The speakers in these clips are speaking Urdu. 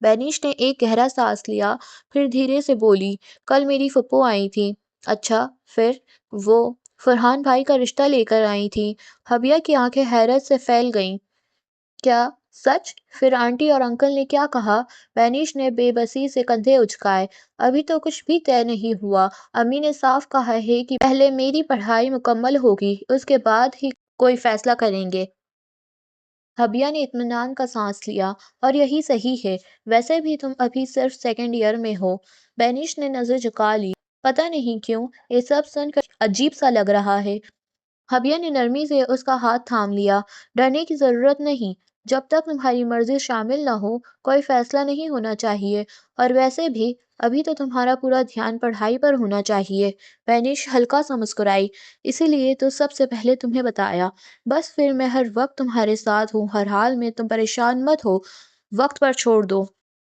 بینیش نے ایک گہرا سانس لیا، پھر دھیرے سے بولی، کل میری پھپھو آئی تھی۔ اچھا، پھر؟ وہ فرحان بھائی کا رشتہ لے کر آئی تھی۔ حبیہ کی آنکھیں حیرت سے پھیل گئیں۔ کیا سچ؟ پھر آنٹی اور انکل نے کیا کہا؟ بینیش نے بے بسی سے کندھے اچکائے۔ ابھی تو کچھ بھی طے نہیں ہوا۔ امی نے صاف کہا ہے کہ پہلے میری پڑھائی مکمل ہوگی، اس کے بعد ہی کوئی فیصلہ کریں گے۔ حبیہ نے اطمینان کا سانس لیا، اور یہی صحیح ہے۔ ویسے بھی تم ابھی صرف سیکنڈ ایئر میں ہو۔ بینیش نے نظر جھکا لی۔ پتہ نہیں کیوں یہ سب سن کر عجیب سا لگ رہا ہے۔ حبیہ نے نرمی سے اس کا ہاتھ تھام لیا۔ ڈرنے کی ضرورت نہیں۔ جب تک تمہاری مرضی شامل نہ ہو، کوئی فیصلہ نہیں ہونا چاہیے، اور ویسے بھی ابھی تو تمہارا پورا دھیان پڑھائی پر ہونا چاہیے۔ بینیش ہلکا سا مسکرائی۔ اسی لیے تو سب سے پہلے تمہیں بتایا۔ بس پھر میں ہر وقت تمہارے ساتھ ہوں، ہر حال میں تم پریشان مت ہو، وقت پر چھوڑ دو۔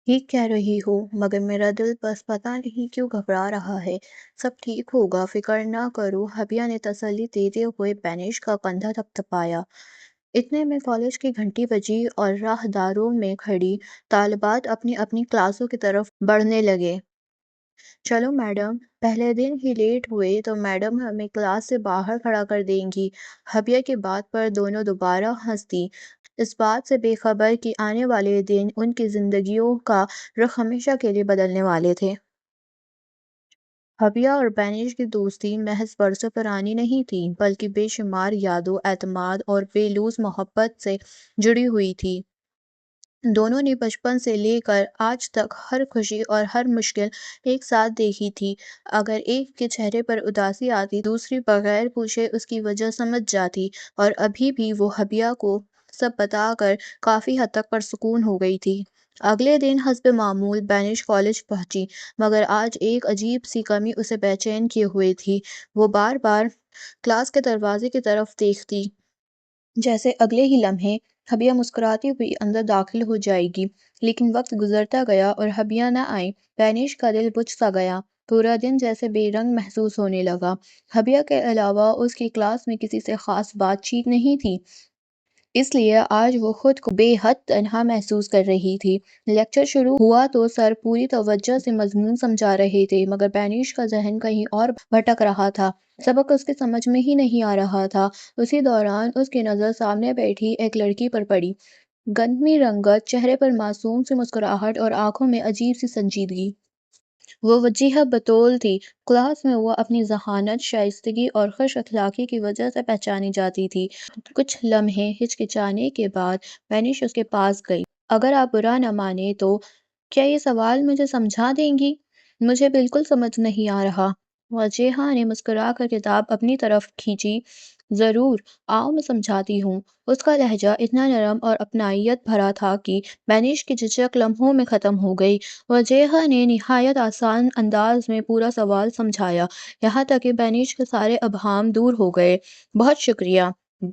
ٹھیک کہہ رہی ہو، مگر میرا دل بس پتہ نہیں کیوں گھبرا رہا ہے۔ سب ٹھیک ہوگا، فکر نہ کرو، حبیہ نے تسلی دیتے ہوئے بینیش کا کندھا تھپتھپایا۔ اتنے میں کالج کی گھنٹی بجی اور راہداروں میں کھڑی طالبات اپنی اپنی کلاسوں کی طرف بڑھنے لگے۔ چلو میڈم، پہلے دن ہی لیٹ ہوئے تو میڈم ہمیں کلاس سے باہر کھڑا کر دیں گی۔ حبیہ کی بات پر دونوں دوبارہ ہنس دیں، اس بات سے بے خبر کہ آنے والے دن ان کی زندگیوں کا رخ ہمیشہ کے لیے بدلنے والے تھے۔ حبیہ اور بینیش کی دوستی محض برسوں پرانی نہیں تھی، بلکہ بے شمار یادوں، اعتماد اور بے لوث محبت سے جڑی ہوئی تھی۔ دونوں نے بچپن سے لے کر آج تک ہر خوشی اور ہر مشکل ایک ساتھ دیکھی تھی۔ اگر ایک کے چہرے پر اداسی آتی، دوسری بغیر پوچھے اس کی وجہ سمجھ جاتی، اور ابھی بھی وہ حبیہ کو سب بتا کر کافی حد تک پرسکون ہو گئی تھی۔ اگلے دن حسب معمول بینیش کالج پہنچی، مگر آج ایک عجیب سی کمی اسے بے چین کیے ہوئے تھی۔ وہ بار بار کلاس کے دروازے کی طرف دیکھتی، جیسے اگلے ہی لمحے حبیہ مسکراتی ہوئی اندر داخل ہو جائے گی، لیکن وقت گزرتا گیا اور حبیہ نہ آئی۔ بینیش کا دل بجھ سا گیا۔ پورا دن جیسے بے رنگ محسوس ہونے لگا۔ حبیہ کے علاوہ اس کی کلاس میں کسی سے خاص بات چیت نہیں تھی، اس لیے آج وہ خود کو بے حد تنہا محسوس کر رہی تھی۔ لیکچر شروع ہوا تو سر پوری توجہ سے مضمون سمجھا رہے تھے، مگر بینیش کا ذہن کہیں اور بھٹک رہا تھا۔ سبق اس کے سمجھ میں ہی نہیں آ رہا تھا۔ اسی دوران اس کی نظر سامنے بیٹھی ایک لڑکی پر پڑی۔ گندمی رنگت، چہرے پر معصوم سی مسکراہٹ اور آنکھوں میں عجیب سی سنجیدگی۔ وہ وجیہہ بطول تھی۔ کلاس میں وہ اپنی ذہانت، شائستگی اور خوش اخلاقی کی وجہ سے پہچانی جاتی تھی۔ کچھ لمحے ہچکچانے کے بعد بینیش اس کے پاس گئی۔ اگر آپ برا نہ مانیں تو کیا یہ سوال مجھے سمجھا دیں گی؟ مجھے بالکل سمجھ نہیں آ رہا۔ وجیہہ نے مسکرا کر کتاب اپنی طرف کھینچی۔ ضرور، آؤ میں سمجھاتی ہوں۔ اس کا لہجہ اتنا نرم اور اپنائیت بھرا تھا کہ بینیش کی جھجک لمحوں میں ختم ہو گئی۔ وجیہہ نے نہایت آسان انداز میں پورا سوال سمجھایا، یہاں تک کہ بینیش کے سارے ابہام دور ہو گئے۔ بہت شکریہ،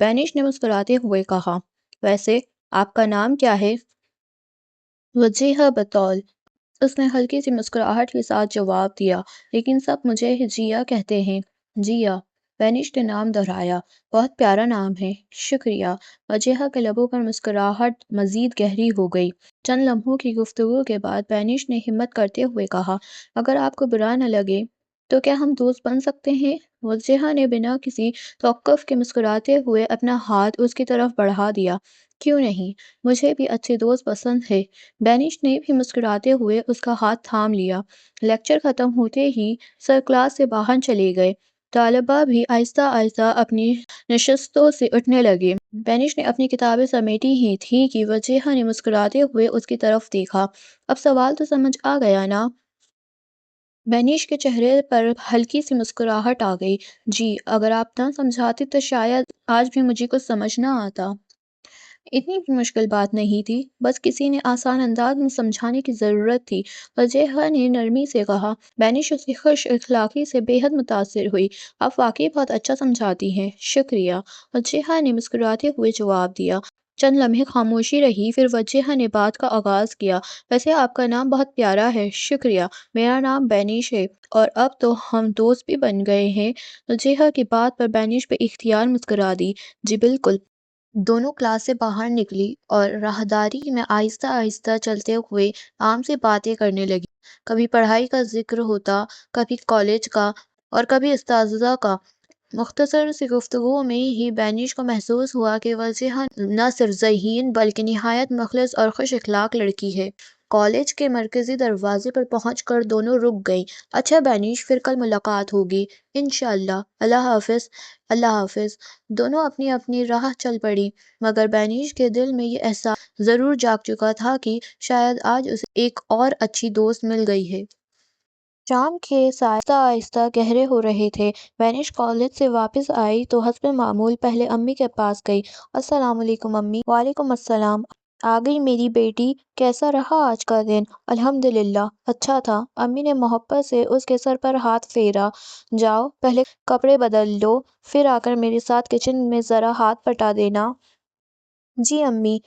بینیش نے مسکراتے ہوئے کہا۔ ویسے آپ کا نام کیا ہے؟ وجیہہ بطول، اس نے ہلکی سی مسکراہٹ کے ساتھ جواب دیا، لیکن سب مجھے جیا کہتے ہیں۔ جیا، بینیش نے نام دہرایا۔ بہت پیارا نام ہے۔ شکریہ۔ وجیہہ کے لبوں پر مسکراہٹ مزید گہری ہو گئی۔ چند لمحوں کی گفتگو کے بعد بینیش نے ہمت کرتے ہوئے کہا، اگر آپ کو برا نہ لگے تو کیا ہم دوست بن سکتے ہیں؟ وجیہہ نے بنا کسی توقف کے مسکراتے ہوئے اپنا ہاتھ اس کی طرف بڑھا دیا۔ کیوں نہیں، مجھے بھی اچھے دوست پسند ہے۔ بینیش نے بھی مسکراتے ہوئے اس کا ہاتھ تھام لیا۔ لیکچر ختم ہوتے ہی سر کلاس سے باہر چلے گئے۔ طلباء بھی آہستہ آہستہ اپنی نشستوں سے اٹھنے لگے۔ بینیش نے اپنی کتابیں سمیٹی ہی تھیں کہ وجیہہ نے مسکراتے ہوئے اس کی طرف دیکھا۔ اب سوال تو سمجھ آ گیا نا؟ بینیش کے چہرے پر ہلکی سی مسکراہٹ آ گئی۔ جی، اگر آپ نہ سمجھاتی تو شاید آج بھی مجھے کچھ سمجھ نہ آتا۔ اتنی بھی مشکل بات نہیں تھی، بس کسی نے آسان انداز میں سمجھانے کی ضرورت تھی، وجیہہ نے نرمی سے کہا۔ بینیش اس کی خوش اخلاقی سے بے حد متاثر ہوئی۔ آپ واقعی بہت اچھا سمجھاتی ہیں۔ شکریہ، وجیہہ نے مسکراتے ہوئے جواب دیا۔ چند لمحے خاموشی رہی، پھر وجیہہ نے بات کا آغاز کیا۔ ویسے آپ کا نام بہت پیارا ہے۔ شکریہ، میرا نام بینیش ہے، اور اب تو ہم دوست بھی بن گئے ہیں۔ وجیہہ کی بات پر بینیش بے اختیار مسکرا دی۔ جی بالکل، دونوں کلاس سے باہر نکلی اور راہداری میں آہستہ آہستہ چلتے ہوئے عام سے باتیں کرنے لگی۔ کبھی پڑھائی کا ذکر ہوتا، کبھی کالج کا، اور کبھی اساتذہ کا۔ مختصر سی گفتگو میں ہی بینش کو محسوس ہوا کہ وجیہہ نہ صرف ذہین بلکہ نہایت مخلص اور خوش اخلاق لڑکی ہے۔ کالج کے مرکزی دروازے پر پہنچ کر دونوں رک گئیں۔ اچھا بینش، پھر کل ملاقات ہوگی انشاءاللہ۔ اللہ حافظ۔ اللہ حافظ۔ دونوں اپنی اپنی راہ چل پڑیں، مگر بینش کے دل میں یہ احساس ضرور جاگ چکا تھا کہ شاید آج اسے ایک اور اچھی دوست مل گئی ہے۔ شام کے سائے آہستہ آہستہ گہرے ہو رہے تھے۔ بینش کالج سے واپس آئی تو حسب معمول پہلے امی کے پاس گئی۔ السلام علیکم امی۔ وعلیکم السلام۔ آ گئی میری بیٹی، کیسا رہا آج کا دن؟ الحمدللہ اچھا تھا۔ امی نے محبت سے اس کے سر پر ہاتھ پھیرا۔ جاؤ پہلے کپڑے بدل لو، پھر آ کر میرے ساتھ کچن میں ذرا ہاتھ بٹا دینا۔ جی امی۔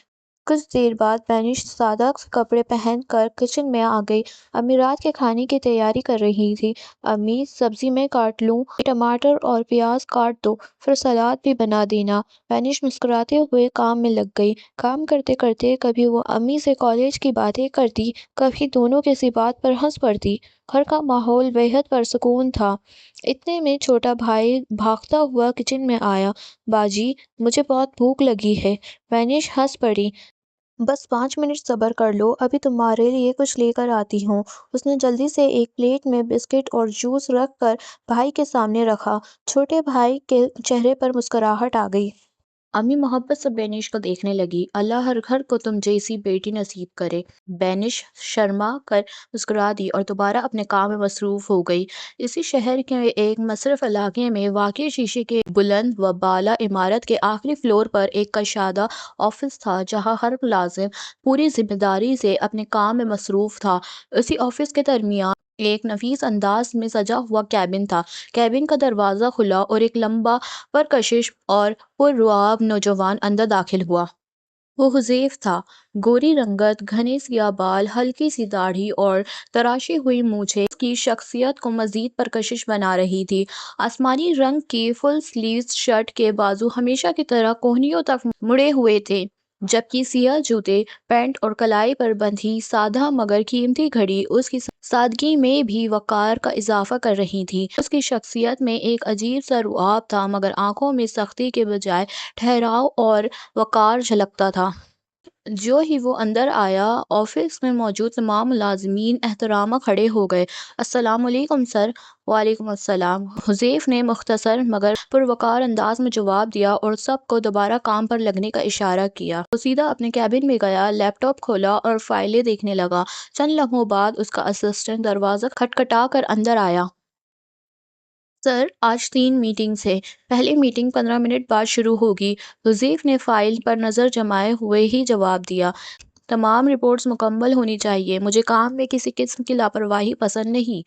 کچھ دیر بعد بینش سادہ کپڑے پہن کر کچن میں آ گئی۔ امی رات کے کھانے کی تیاری کر رہی تھیں۔ امی سبزی میں کاٹ لوں؟ ٹماٹر اور پیاز کاٹ دو، پھر سلاد بھی بنا دینا۔ بینش مسکراتے ہوئے کام میں لگ گئی۔ کام کرتے کرتے کبھی وہ امی سے کالج کی باتیں کرتی، کبھی دونوں کسی بات پر ہنس پڑتی۔ گھر کا ماحول بے حد پرسکون تھا۔ اتنے میں چھوٹا بھائی بھاگتا ہوا کچن میں آیا۔ باجی، مجھے بہت بھوک لگی ہے۔ بینش ہنس پڑی۔ بس 5 منٹ صبر کر لو، ابھی تمہارے لیے کچھ لے کر آتی ہوں۔ اس نے جلدی سے ایک پلیٹ میں بسکٹ اور جوس رکھ کر بھائی کے سامنے رکھا۔ چھوٹے بھائی کے چہرے پر مسکراہٹ آ گئی۔ امی محبت سے بینش کو دیکھنے لگی۔ اللہ ہر گھر کو تم جیسی بیٹی نصیب کرے۔ بینش شرما کر مسکرا دی اور دوبارہ اپنے کام میں مصروف ہو گئی۔ اسی شہر کے ایک مصرف علاقے میں واقع شیشے کی بلند و بالا عمارت کے آخری فلور پر ایک کشادہ آفس تھا، جہاں ہر ملازم پوری ذمہ داری سے اپنے کام میں مصروف تھا۔ اسی آفس کے درمیان ایک نفیس انداز میں سجا ہوا کیبن تھا۔ کیبن کا دروازہ کھلا اور ایک لمبا، پرکشش اور پررعب نوجوان اندر داخل ہوا۔ وہ حذیف تھا۔ گوری رنگت، گھنے سیاہ بال، ہلکی سی داڑھی اور تراشی ہوئی مونچھیں اس کی شخصیت کو مزید پرکشش بنا رہی تھیں۔ آسمانی رنگ کی فل سلیوز شرٹ کے بازو ہمیشہ کی طرح کہنیوں تک مڑے ہوئے تھے، جبکہ سیاہ جوتے، پینٹ اور کلائی پر بندھی سادہ مگر قیمتی گھڑی اس کی سادگی میں بھی وقار کا اضافہ کر رہی تھی۔ اس کی شخصیت میں ایک عجیب سا رعب تھا، مگر آنکھوں میں سختی کے بجائے ٹھہراؤ اور وقار جھلکتا تھا۔ جو ہی وہ اندر آیا، آفس میں موجود تمام ملازمین احتراماً کھڑے ہو گئے۔ السلام علیکم سر۔ وعلیکم السلام۔ حذیف نے مختصر مگر پروقار انداز میں جواب دیا اور سب کو دوبارہ کام پر لگنے کا اشارہ کیا۔ وہ سیدھا اپنے کیبن میں گیا، لیپ ٹاپ کھولا اور فائلیں دیکھنے لگا۔ چند لمحوں بعد اس کا اسسٹنٹ دروازہ کھٹکھٹا کر اندر آیا۔ سر، آج 3 میٹنگز ہیں۔ پہلی میٹنگ 15 منٹ بعد شروع ہوگی۔ حذیف نے فائل پر نظر جمائے ہوئے ہی جواب دیا۔ تمام رپورٹس مکمل ہونی چاہیے۔ مجھے کام میں کسی قسم کی لاپرواہی پسند نہیں۔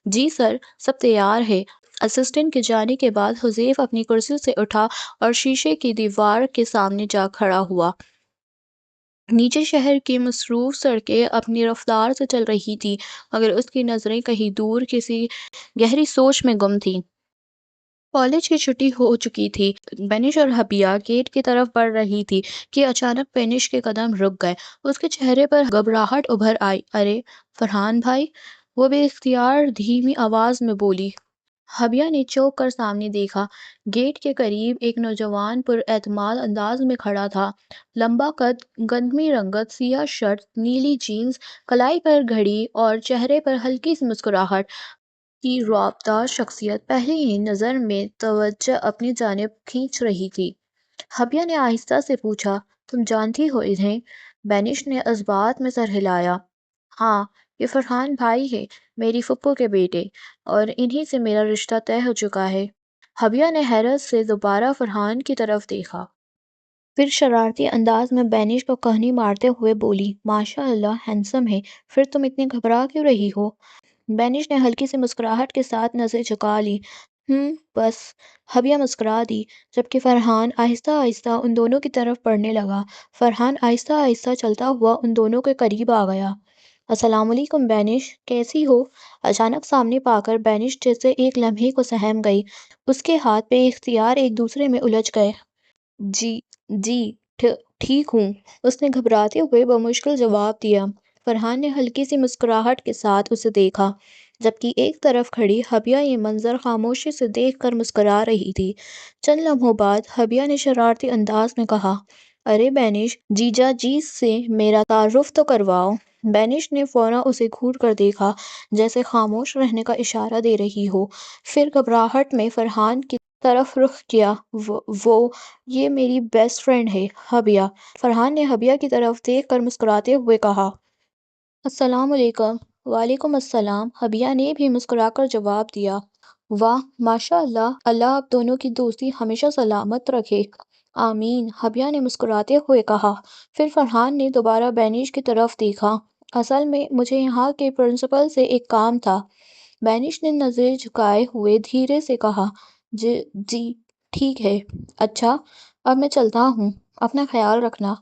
جی سر، سب تیار ہے۔ اسسٹنٹ کے جانے کے بعد حذیف اپنی کرسی سے اٹھا اور شیشے کی دیوار کے سامنے جا کھڑا ہوا۔ نیچے شہر کی مصروف سڑکیں اپنی رفتار سے چل رہی تھیں، مگر اس کی نظریں کہیں دور کسی گہری سوچ میں گم تھیں۔ کالج کی چھٹی ہو چکی تھی۔ بینش اور حبیہ گیٹ کی طرف بڑھ رہی تھی کہ اچانک بینش کے قدم رک گئے۔ اس کے چہرے پر گھبراہٹ ابھر آئی۔ ارے فرحان بھائی! وہ بے اختیار دھیمی آواز میں بولی۔ حبیہ نے چونک کر سامنے دیکھا۔ گیٹ کے قریب ایک نوجوان پر اعتماد انداز میں کھڑا تھا۔ لمبا قد، گندمی رنگت سیاہ شرٹ، نیلی جینز، کلائی پر گھڑی اور چہرے پر ہلکی سی مسکراہٹ کی رعبدار شخصیت پہلی ہی نظر میں توجہ اپنی جانب کھینچ رہی تھی۔ حبیہ نے آہستہ سے پوچھا، تم جانتی ہو انہیں؟ بینش نے اس بات میں سر ہلایا۔ ہاں، یہ فرحان بھائی ہے، میری پھپھو کے بیٹے، اور انہی سے میرا رشتہ طے ہو چکا ہے۔ حبیہ نے حیرت سے دوبارہ فرحان کی طرف دیکھا۔ پھر شرارتی انداز میں بینش کو کہنی مارتے ہوئے بولی، ماشاء اللہ ہینڈسم ہے، پھر تم اتنی گھبرا کیوں رہی ہو؟ بینش نے ہلکی سی مسکراہٹ کے ساتھ نظریں جھکا لی۔ بس۔ حبیہ مسکرا دی، جبکہ فرحان آہستہ آہستہ ان دونوں کی طرف بڑھنے لگا۔ فرحان آہستہ آہستہ چلتا ہوا ان دونوں کے قریب آ گیا۔ السلام علیکم بینش، کیسی ہو؟ اچانک سامنے پا کر بینش جیسے ایک لمحے کو سہم گئی۔ اس کے ہاتھ بے اختیار ایک دوسرے میں الجھ گئے۔ جی ٹھیک ہوں، اس نے گھبراتے ہوئے بمشکل جواب دیا۔ فرحان نے ہلکی سی مسکراہٹ کے ساتھ اسے دیکھا، جبکہ ایک طرف کھڑی حبیہ یہ منظر خاموشی سے دیکھ کر مسکرا رہی تھی۔ چند لمحوں بعد حبیہ نے شرارتی انداز میں کہا، ارے بینش، جیجا جی سے میرا تعارف تو کرواؤ۔ بینش نے فوراً اسے گھور کر دیکھا، جیسے خاموش رہنے کا اشارہ دے رہی ہو، پھر گھبراہٹ میں فرحان کی طرف رخ کیا۔ وہ یہ میری بیسٹ فرینڈ ہے، حبیہ۔ فرحان نے حبیہ کی طرف دیکھ کر مسکراتے ہوئے کہا۔ السلام علیکم۔ وعلیکم السلام، حبیہ نے بھی مسکرا کر جواب دیا۔ واہ، ماشاء اللہ، اللہ آپ دونوں کی دوستی ہمیشہ سلامت رکھے۔ آمین، حبیہ نے مسکراتے ہوئے کہا۔ پھر فرحان نے دوبارہ بینش کی طرف دیکھا۔ اصل میں مجھے یہاں کے پرنسپل سے ایک کام تھا۔ بینش نے نظریں جھکائے ہوئے دھیرے سے کہا، جی ٹھیک ہے، اچھا، اب میں چلتا ہوں، اپنا خیال رکھنا۔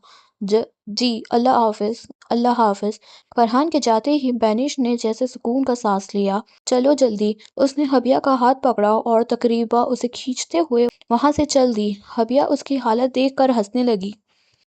جی، اللہ حافظ۔ اللہ حافظ۔ فرحان کے جاتے ہی بینش نے جیسے سکون کا سانس لیا۔ چلو جلدی، اس نے حبیہ کا ہاتھ پکڑا اور تقریباً اسے کھینچتے ہوئے وہاں سے چل دی۔ حبیہ اس کی حالت دیکھ کر ہنسنے لگی۔